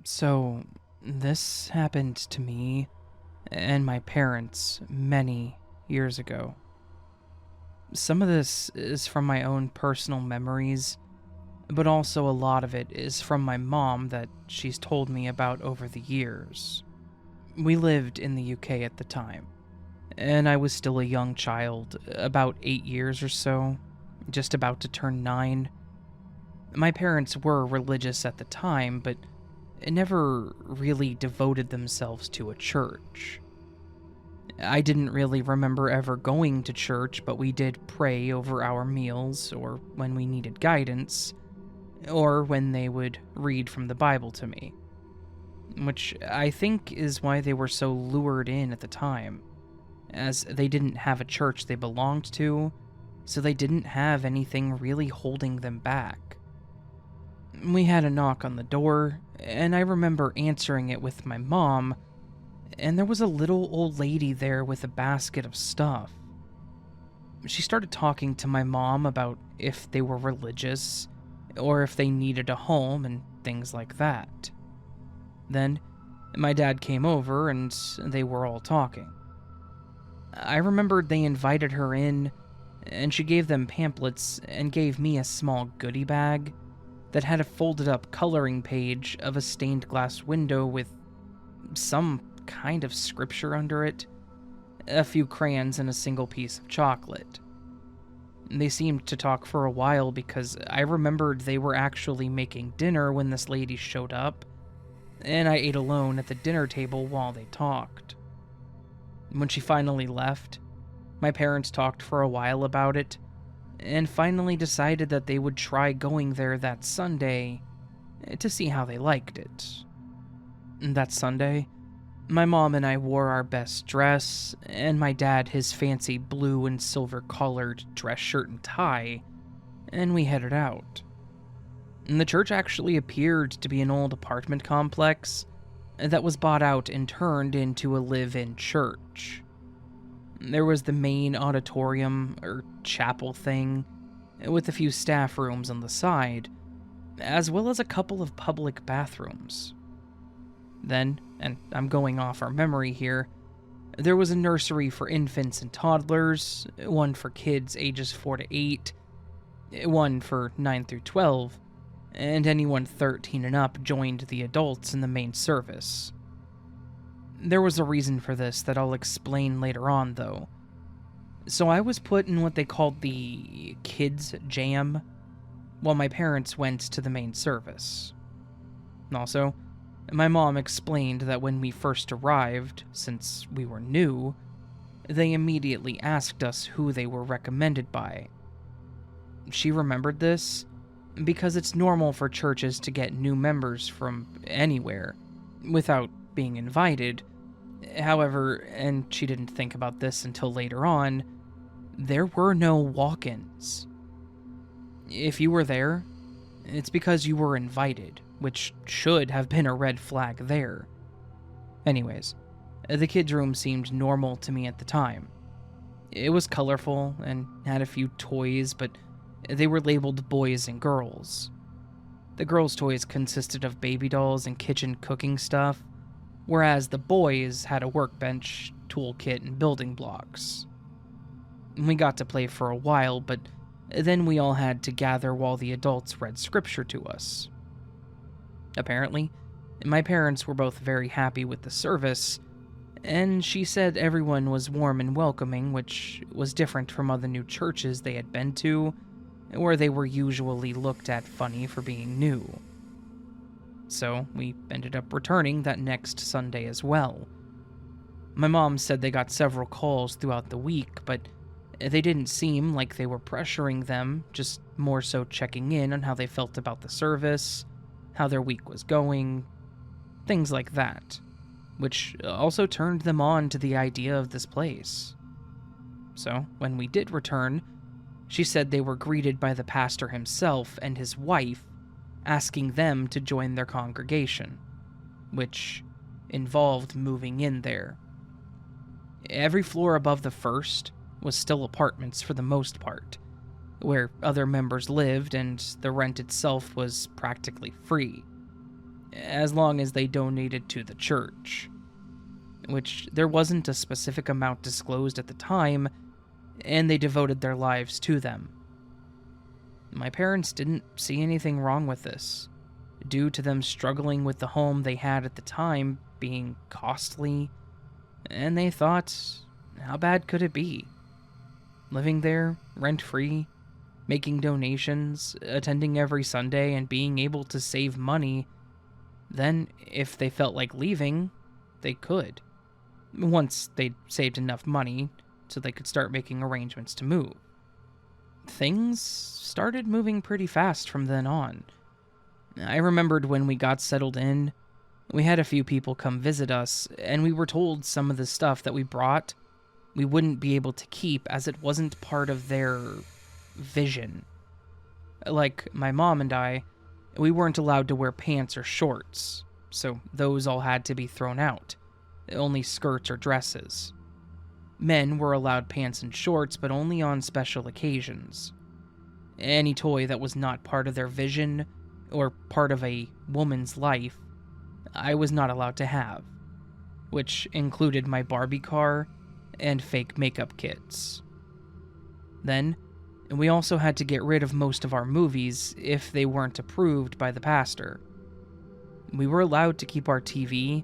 So, this happened to me and my parents many years ago. Some of this is from my own personal memories, but also a lot of it is from my mom that she's told me about over the years. We lived in the UK at the time, and I was still a young child, about 8 years or so, just about to turn 9. My parents were religious at the time, but never really devoted themselves to a church. I didn't really remember ever going to church, but we did pray over our meals, or when we needed guidance, or when they would read from the Bible to me, which I think is why they were so lured in at the time, as they didn't have a church they belonged to, so they didn't have anything really holding them back. We had a knock on the door, and I remember answering it with my mom, and there was a little old lady there with a basket of stuff. She started talking to my mom about if they were religious, or if they needed a home and things like that. Then, my dad came over and they were all talking. I remembered they invited her in, and she gave them pamphlets and gave me a small goodie bag that had a folded up coloring page of a stained glass window with some kind of scripture under it, a few crayons, and a single piece of chocolate. They seemed to talk for a while because I remembered they were actually making dinner when this lady showed up, and I ate alone at the dinner table while they talked. When she finally left, my parents talked for a while about it, and finally decided that they would try going there that Sunday to see how they liked it. That Sunday, my mom and I wore our best dress, and my dad his fancy blue and silver collared dress shirt and tie, and we headed out. And the church actually appeared to be an old apartment complex that was bought out and turned into a live-in church. There was the main auditorium, or chapel thing, with a few staff rooms on the side, as well as a couple of public bathrooms. Then, and I'm going off our memory here, there was a nursery for infants and toddlers, one for kids ages 4 to 8, one for 9 through 12, and anyone 13 and up joined the adults in the main service. There was a reason for this that I'll explain later on, though. So I was put in what they called the kids' jam, while my parents went to the main service. Also, my mom explained that when we first arrived, since we were new, they immediately asked us who they were recommended by. She remembered this because it's normal for churches to get new members from anywhere without being invited. However, and she didn't think about this until later on, there were no walk-ins. If you were there, it's because you were invited, which should have been a red flag there. Anyways, the kids' room seemed normal to me at the time. It was colorful and had a few toys, but they were labeled boys and girls. The girls' toys consisted of baby dolls and kitchen cooking stuff, whereas the boys had a workbench, toolkit, and building blocks. We got to play for a while, but then we all had to gather while the adults read scripture to us. Apparently, my parents were both very happy with the service, and she said everyone was warm and welcoming, which was different from other new churches they had been to, where they were usually looked at funny for being new. So we ended up returning that next Sunday as well. My mom said they got several calls throughout the week, but they didn't seem like they were pressuring them, just more so checking in on how they felt about the service, how their week was going, things like that, which also turned them on to the idea of this place. So, when we did return, she said they were greeted by the pastor himself and his wife, asking them to join their congregation, which involved moving in there. Every floor above the first was still apartments for the most part, where other members lived and the rent itself was practically free. as long as they donated to the church, which there wasn't a specific amount disclosed at the time, and they devoted their lives to them. My parents didn't see anything wrong with this, due to them struggling with the home they had at the time being costly, and they thought, how bad could it be? Living there, rent-free, making donations, attending every Sunday, and being able to save money. Then, if they felt like leaving, they could. Once they'd saved enough money so they could start making arrangements to move. Things started moving pretty fast from then on. I remembered when we got settled in, we had a few people come visit us, and we were told some of the stuff that we brought we wouldn't be able to keep as it wasn't part of their vision. Like my mom and I, we weren't allowed to wear pants or shorts, so those all had to be thrown out. Only skirts or dresses. Men were allowed pants and shorts, but only on special occasions. Any toy that was not part of their vision or part of a woman's life, I was not allowed to have, which included my Barbie car and fake makeup kits. Then, we also had to get rid of most of our movies if they weren't approved by the pastor. We were allowed to keep our TV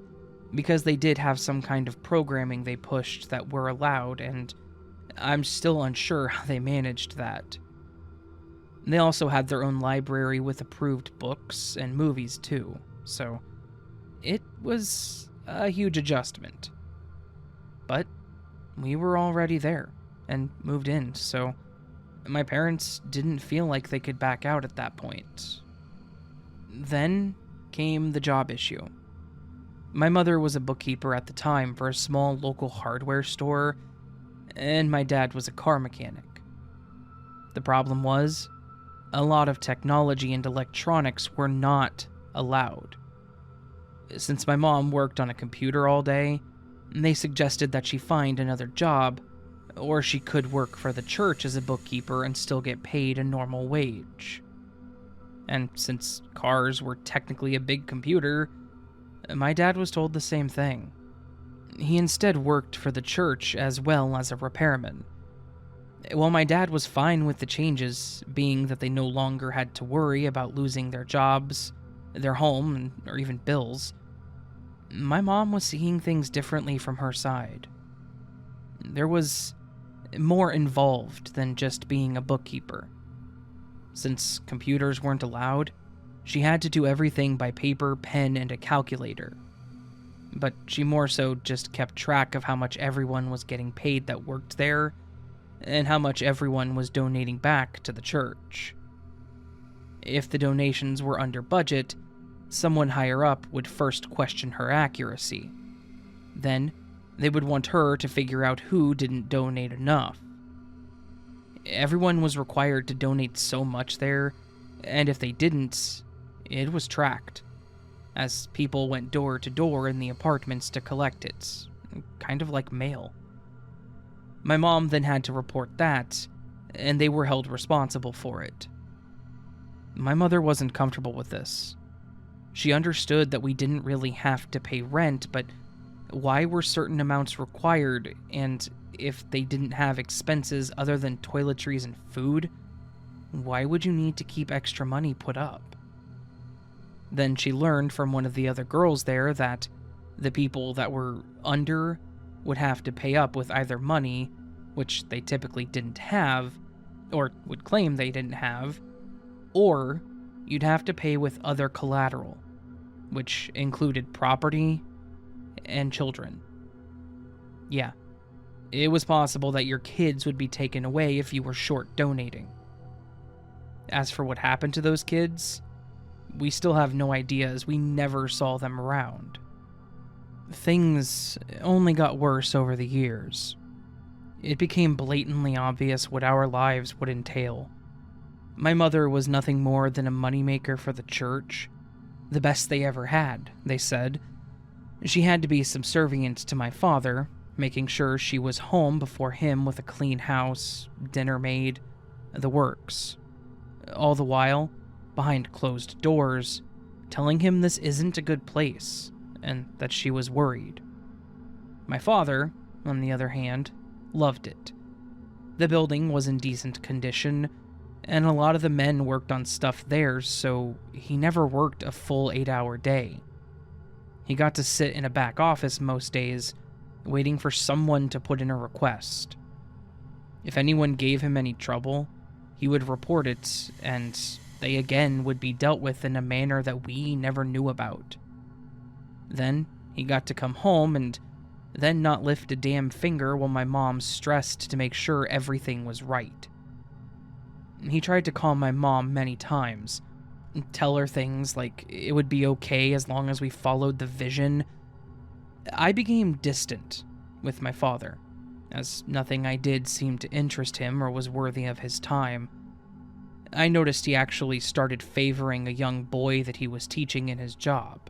because they did have some kind of programming they pushed that were allowed, and I'm still unsure how they managed that. They also had their own library with approved books and movies too, so it was a huge adjustment. But we were already there and moved in, so my parents didn't feel like they could back out at that point. Then came the job issue. My mother was a bookkeeper at the time for a small local hardware store, and my dad was a car mechanic. The problem was, a lot of technology and electronics were not allowed. Since my mom worked on a computer all day, they suggested that she find another job, or she could work for the church as a bookkeeper and still get paid a normal wage. And since cars were technically a big computer, my dad was told the same thing. He instead worked for the church as well as a repairman. While my dad was fine with the changes, being that they no longer had to worry about losing their jobs, their home, or even bills, my mom was seeing things differently from her side. There was more involved than just being a bookkeeper. Since computers weren't allowed, she had to do everything by paper, pen, and a calculator. But she more so just kept track of how much everyone was getting paid that worked there, and how much everyone was donating back to the church. If the donations were under budget, someone higher up would first question her accuracy. Then, they would want her to figure out who didn't donate enough. Everyone was required to donate so much there, and if they didn't, it was tracked, as people went door to door in the apartments to collect it, kind of like mail. My mom then had to report that, and they were held responsible for it. My mother wasn't comfortable with this. She understood that we didn't really have to pay rent, but why were certain amounts required, and if they didn't have expenses other than toiletries and food, why would you need to keep extra money put up? Then she learned from one of the other girls there that the people that were under would have to pay up with either money, which they typically didn't have, or would claim they didn't have, or you'd have to pay with other collateral, which included property and children. Yeah, it was possible that your kids would be taken away if you were short donating. As for what happened to those kids, we still have no idea as we never saw them around. Things only got worse over the years. It became blatantly obvious what our lives would entail. My mother was nothing more than a moneymaker for the church, the best they ever had, they said. She had to be subservient to my father, making sure she was home before him with a clean house, dinner made, the works. All the while, behind closed doors, telling him this isn't a good place and that she was worried. My father, on the other hand, loved it. The building was in decent condition, and a lot of the men worked on stuff there, so he never worked a full 8-hour day. He got to sit in a back office most days, waiting for someone to put in a request. If anyone gave him any trouble, he would report it, and they again would be dealt with in a manner that we never knew about. Then he got to come home and then not lift a damn finger while my mom stressed to make sure everything was right. He tried to calm my mom many times, tell her things like it would be okay as long as we followed the vision. I became distant with my father, as nothing I did seemed to interest him or was worthy of his time. I noticed he actually started favoring a young boy that he was teaching in his job.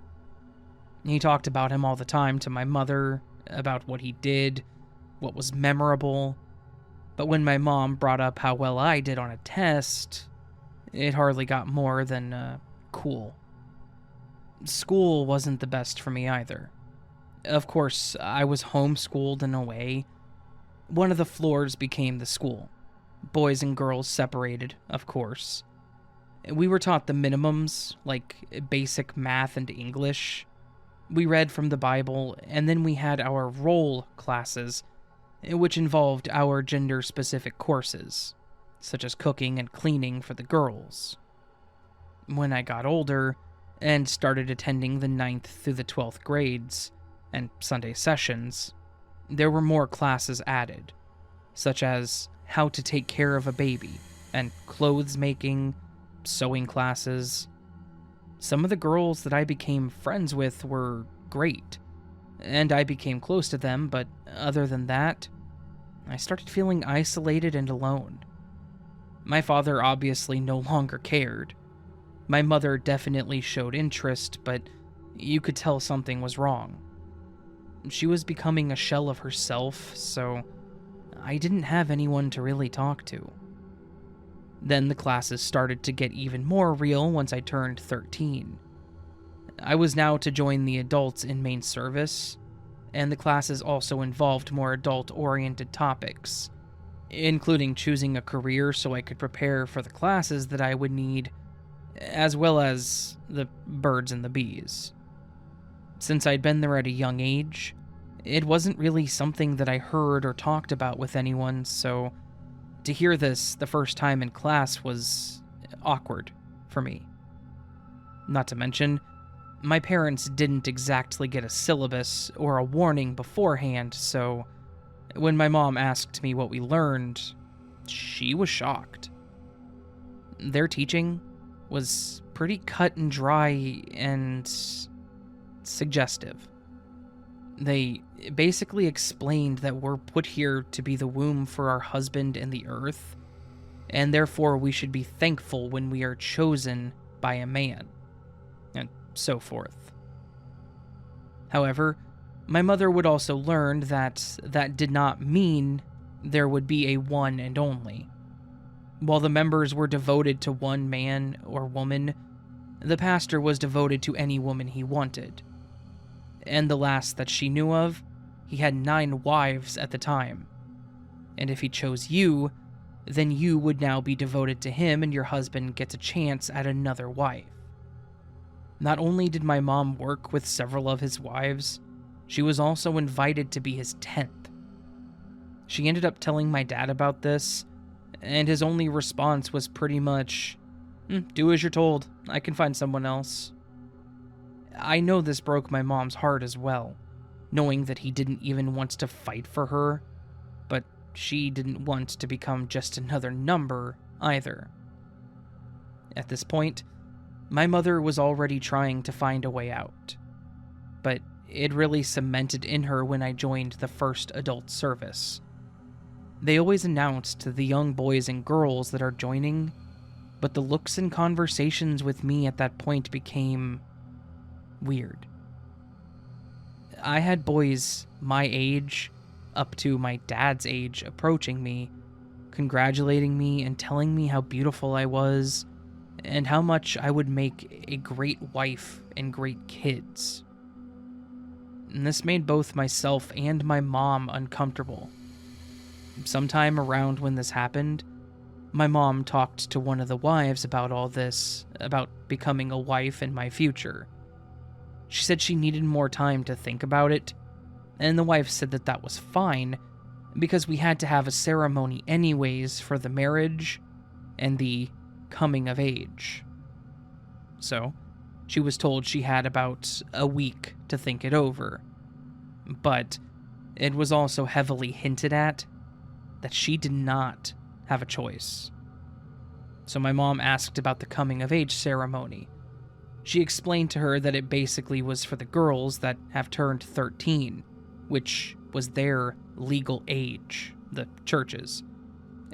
He talked about him all the time to my mother, about what he did, what was memorable, but when my mom brought up how well I did on a test, it hardly got more than, cool. School wasn't the best for me either. Of course, I was homeschooled in a way. One of the floors became the school. Boys and girls separated, of course. We were taught the minimums, like basic math and English. We read from the Bible, and then we had our role classes, which involved our gender-specific courses, such as cooking and cleaning for the girls. When I got older, and started attending the 9th through the 12th grades, and Sunday sessions, there were more classes added, such as how to take care of a baby, and clothes making, sewing classes. Some of the girls that I became friends with were great, and I became close to them, but other than that, I started feeling isolated and alone. My father obviously no longer cared. My mother definitely showed interest, but you could tell something was wrong. She was becoming a shell of herself, so I didn't have anyone to really talk to. Then the classes started to get even more real once I turned 13. I was now to join the adults in main service, and the classes also involved more adult-oriented topics, including choosing a career so I could prepare for the classes that I would need, as well as the birds and the bees. Since I'd been there at a young age, it wasn't really something that I heard or talked about with anyone, so to hear this the first time in class was awkward for me. Not to mention, my parents didn't exactly get a syllabus or a warning beforehand, so when my mom asked me what we learned, she was shocked. Their teaching was pretty cut and dry and suggestive. They basically explained that we're put here to be the womb for our husband and the earth, and therefore we should be thankful when we are chosen by a man, and so forth. However, my mother would also learn that that did not mean there would be a one and only. While the members were devoted to one man or woman, the pastor was devoted to any woman he wanted. And the last that she knew of, he had 9 wives at the time. And if he chose you, then you would now be devoted to him and your husband gets a chance at another wife. Not only did my mom work with several of his wives, she was also invited to be his 10th. She ended up telling my dad about this, and his only response was pretty much, do as you're told, I can find someone else. I know this broke my mom's heart as well, knowing that he didn't even want to fight for her, but she didn't want to become just another number either. At this point, my mother was already trying to find a way out, but it really cemented in her when I joined the first adult service. They always announced to the young boys and girls that are joining, but the looks and conversations with me at that point became weird. I had boys my age, up to my dad's age, approaching me, congratulating me and telling me how beautiful I was, and how much I would make a great wife and great kids. And this made both myself and my mom uncomfortable. Sometime around when this happened, my mom talked to one of the wives about all this, about becoming a wife in my future. She said she needed more time to think about it, and the wife said that that was fine, because we had to have a ceremony anyways for the marriage and the coming of age. So, she was told she had about a week to think it over. But it was also heavily hinted at that she did not have a choice. So my mom asked about the coming of age ceremony. She explained to her that it basically was for the girls that have turned 13, which was their legal age, the church's.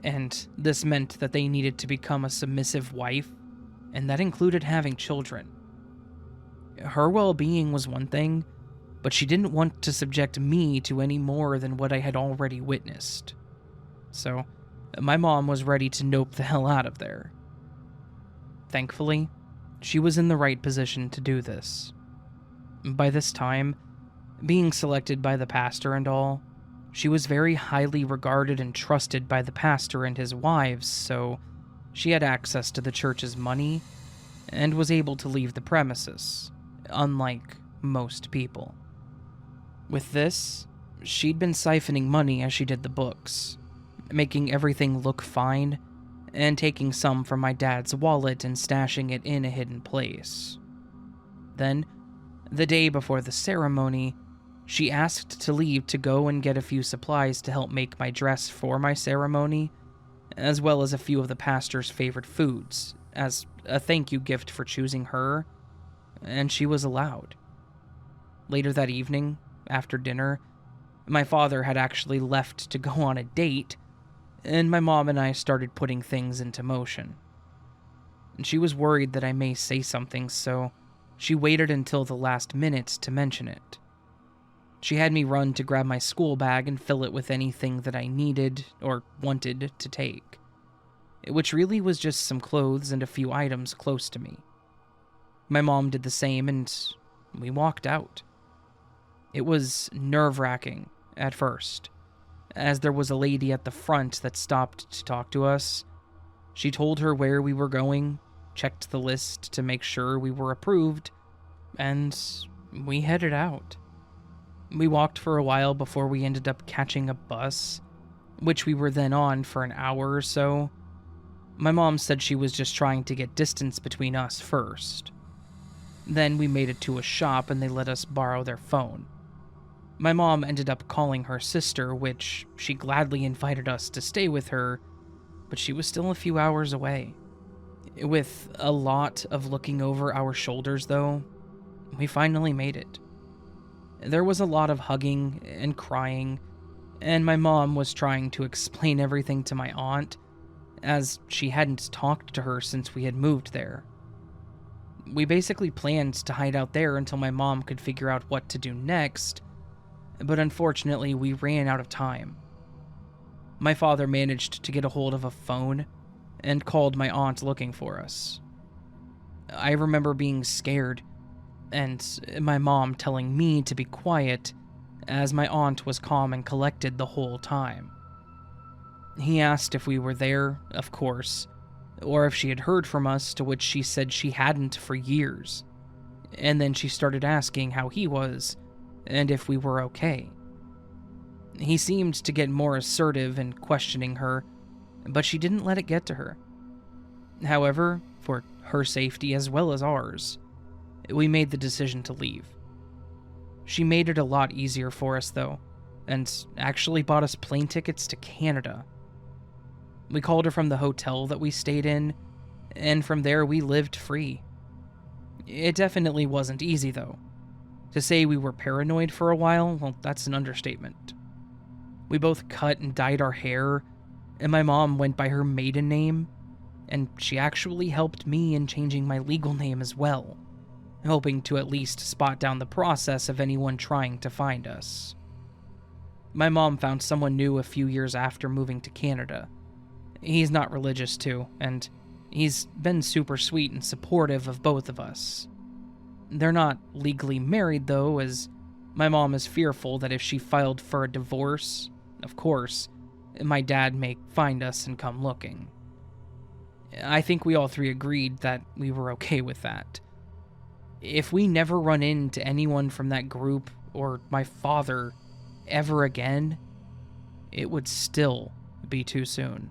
And this meant that they needed to become a submissive wife, and that included having children. Her well-being was one thing, but she didn't want to subject me to any more than what I had already witnessed. So, my mom was ready to nope the hell out of there. Thankfully, she was in the right position to do this. By this time, being selected by the pastor and all, she was very highly regarded and trusted by the pastor and his wives, so she had access to the church's money and was able to leave the premises, unlike most people. With this, she'd been siphoning money as she did the books, making everything look fine, and taking some from my dad's wallet and stashing it in a hidden place. Then, the day before the ceremony, she asked to leave to go and get a few supplies to help make my dress for my ceremony, as well as a few of the pastor's favorite foods, as a thank you gift for choosing her, and she was allowed. Later that evening, after dinner, my father had actually left to go on a date, and my mom and I started putting things into motion. And she was worried that I may say something, so she waited until the last minute to mention it. She had me run to grab my school bag and fill it with anything that I needed or wanted to take, which really was just some clothes and a few items close to me. My mom did the same, and we walked out. It was nerve-wracking at first, as there was a lady at the front that stopped to talk to us. She told her where we were going, checked the list to make sure we were approved, and we headed out. We walked for a while before we ended up catching a bus, which we were then on for an hour or so. My mom said she was just trying to get distance between us first. Then we made it to a shop and they let us borrow their phone. My mom ended up calling her sister, which she gladly invited us to stay with her, but she was still a few hours away. With a lot of looking over our shoulders, though, we finally made it. There was a lot of hugging and crying, and my mom was trying to explain everything to my aunt, as she hadn't talked to her since we had moved there. We basically planned to hide out there until my mom could figure out what to do next, but unfortunately we ran out of time. My father managed to get a hold of a phone and called my aunt looking for us. I remember being scared, and my mom telling me to be quiet, as my aunt was calm and collected the whole time. He asked if we were there, of course, or if she had heard from us, to which she said she hadn't for years. And then she started asking how he was, and if we were okay. He seemed to get more assertive in questioning her, but she didn't let it get to her. However, for her safety as well as ours, we made the decision to leave. She made it a lot easier for us, though, and actually bought us plane tickets to Canada. We called her from the hotel that we stayed in, and from there we lived free. It definitely wasn't easy, though. To say we were paranoid for a while, well, that's an understatement. We both cut and dyed our hair, and my mom went by her maiden name, and she actually helped me in changing my legal name as well, hoping to at least spot down the process of anyone trying to find us. My mom found someone new a few years after moving to Canada. He's not religious too, and He's been super sweet and supportive of both of us. They're not legally married, though, as my mom is fearful that if she filed for a divorce, of course, my dad may find us and come looking. I think we all three agreed that we were okay with that. If we never run into anyone from that group or my father ever again, it would still be too soon.